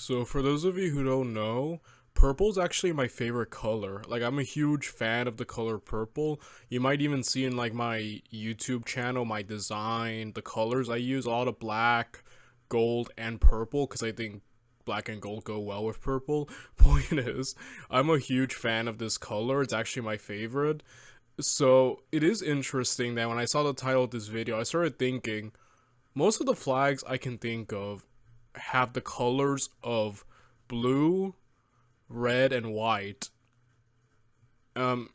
So for those of you who don't know, purple's actually my favorite color. Like I'm a huge fan of the color purple. You might even see in like my YouTube channel, my design, the colors I use, a lot of black, gold, and purple because I think black and gold go well with purple. Point is, I'm a huge fan of this color. It's actually my favorite. So it is interesting that when I saw the title of this video, I started thinking, most of the flags I can think of have the colors of blue, red, and white. In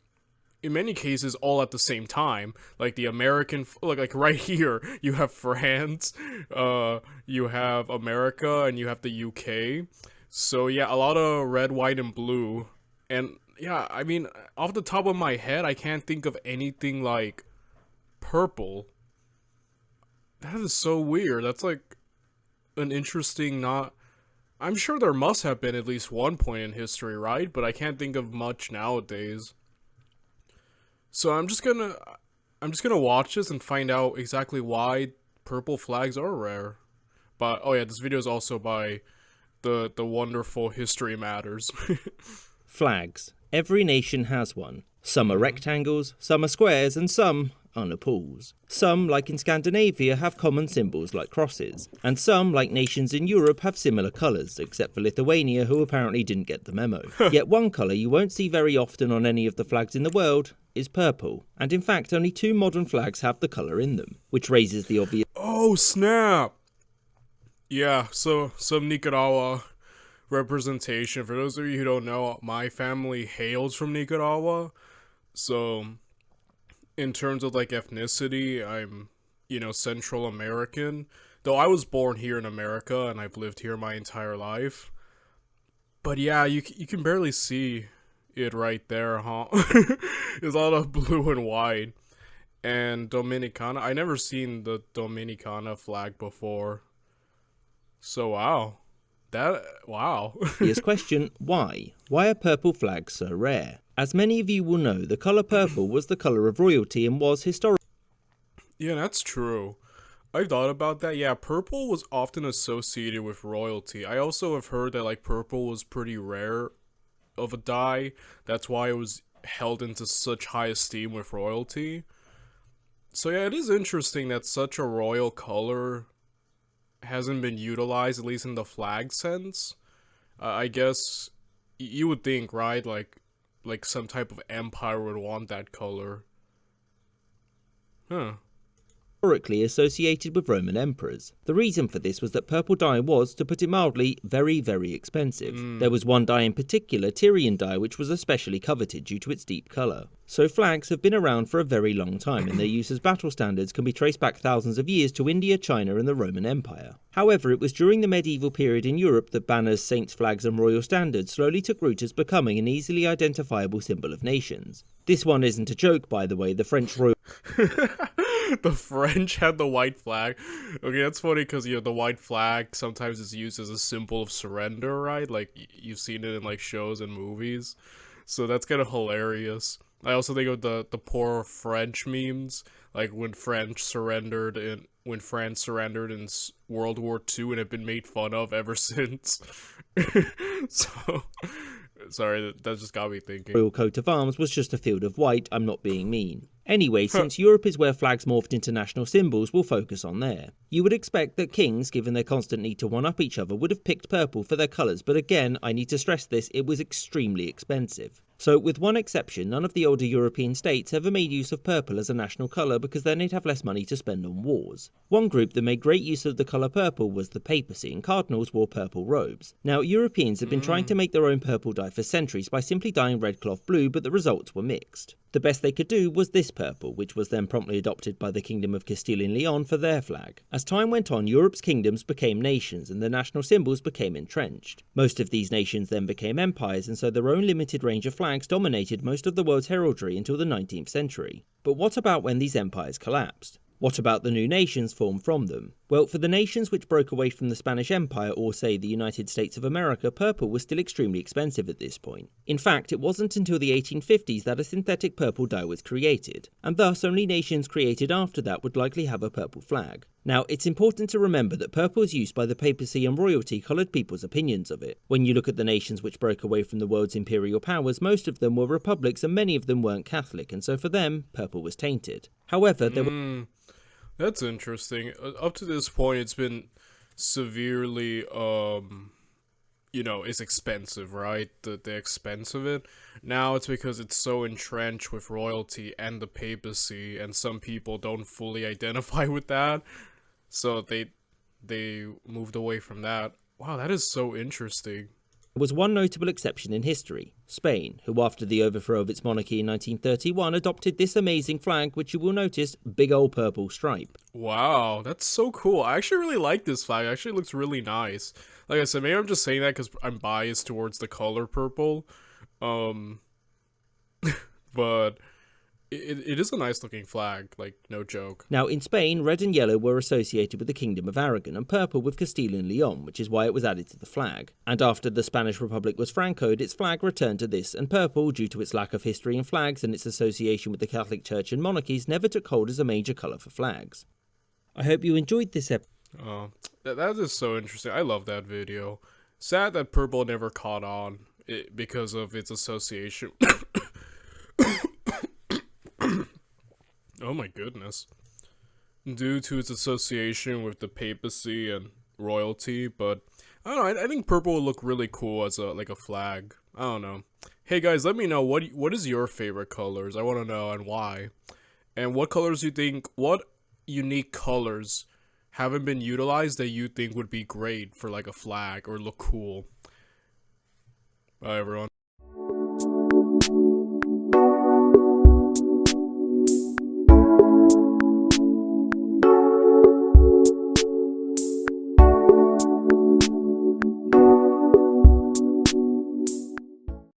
many cases, all at the same time. Like the American, like right here, you have France, you have America, and you have the UK. So yeah, a lot of red, white, and blue. And yeah, I mean, off the top of my head, I can't think of anything like purple. That is so weird. That's like an interesting not. I'm sure there must have been at least one point in history, right? But I can't think of much nowadays. So I'm just gonna watch this and find out exactly why purple flags are rare. But oh yeah, this video is also by the wonderful History Matters. Flags. Every nation has one. Some are rectangles, some are squares, and some are Nepals. Some, like in Scandinavia, have common symbols like crosses, and some, like nations in Europe, have similar colours, except for Lithuania, who apparently didn't get the memo. Yet one colour you won't see very often on any of the flags in the world is purple, and in fact only 2 modern flags have the colour in them, which raises the obvious— Oh snap! Yeah, so some Nicaragua representation. For those of you who don't know, my family hails from Nicaragua, so in terms of like ethnicity, I'm, Central American. Though I was born here in America and I've lived here my entire life. But yeah, you can barely see it right there, huh? There's a lot of blue and white. And Dominicana, I never seen the Dominicana flag before. So wow. Wow. Obvious question, why? Why are purple flags so rare? As many of you will know, the colour purple was the colour of royalty and was historically— Yeah, that's true. I thought about that. Yeah, purple was often associated with royalty. I also have heard that like purple was pretty rare of a dye. That's why it was held into such high esteem with royalty. So yeah, it is interesting that such a royal color hasn't been utilized, at least in the flag sense. I guess you would think, right? Like some type of empire would want that color. Huh. historically associated with Roman emperors. The reason for this was that purple dye was, to put it mildly, very, very expensive. There was one dye in particular, Tyrian dye, which was especially coveted due to its deep colour. So flags have been around for a very long time, and their use as battle standards can be traced back thousands of years to India, China and the Roman Empire. However, it was during the medieval period in Europe that banners, saints' flags and royal standards slowly took root as becoming an easily identifiable symbol of nations. This one isn't a joke, by the way. The French royal The French had the white flag. Okay, that's funny because, the white flag sometimes is used as a symbol of surrender, right? Like, you've seen it in, like, shows and movies. So that's kind of hilarious. I also think of the poor French memes, like when France surrendered in World War II and have been made fun of ever since. So, sorry, that just got me thinking. royal coat of arms was just a field of white. I'm not being mean. Anyway, since Europe is where flags morphed into national symbols, we'll focus on there. You would expect that kings, given their constant need to one-up each other, would have picked purple for their colours, but again, I need to stress this, it was extremely expensive. So, with one exception, none of the older European states ever made use of purple as a national colour because then they'd have less money to spend on wars. One group that made great use of the colour purple was the papacy, and cardinals wore purple robes. Now, Europeans have been trying to make their own purple dye for centuries by simply dyeing red cloth blue, but the results were mixed. The best they could do was this purple, which was then promptly adopted by the Kingdom of Castile and Leon for their flag. As time went on, Europe's kingdoms became nations, and the national symbols became entrenched. Most of these nations then became empires, and so their own limited range of flags dominated most of the world's heraldry until the 19th century. But what about when these empires collapsed? What about the new nations formed from them? Well, for the nations which broke away from the Spanish Empire, or say the United States of America, purple was still extremely expensive at this point. In fact, it wasn't until the 1850s that a synthetic purple dye was created, and thus only nations created after that would likely have a purple flag. Now, it's important to remember that purple's use by the papacy and royalty coloured people's opinions of it. When you look at the nations which broke away from the world's imperial powers, most of them were republics and many of them weren't Catholic, and so for them, purple was tainted. However, there were... That's interesting. Up to this point, it's been severely, it's expensive, right? The expense of it. Now it's because it's so entrenched with royalty and the papacy, and some people don't fully identify with that, so they moved away from that. Wow, that is so interesting. There was one notable exception in history, Spain, who after the overthrow of its monarchy in 1931 adopted this amazing flag, which you will notice, big old purple stripe. Wow, that's so cool. I actually really like this flag. It actually looks really nice. Like I said, maybe I'm just saying that because I'm biased towards the color purple. But it is a nice looking flag, like, no joke. Now, in Spain, red and yellow were associated with the Kingdom of Aragon, and purple with Castile and Leon, which is why it was added to the flag. And after the Spanish Republic was francoed, its flag returned to this, and purple, due to its lack of history in flags and its association with the Catholic Church and monarchies, never took hold as a major colour for flags. I hope you enjoyed this episode. That is so interesting. I love that video. Sad that purple never caught on because of its association. Oh my goodness. Due to its association with the papacy and royalty, but I don't know, I think purple would look really cool as a flag. I don't know. Hey guys, let me know what is your favorite colors? I want to know, and why. And what colors you think, what unique colors haven't been utilized that you think would be great for like a flag or look cool. Bye everyone.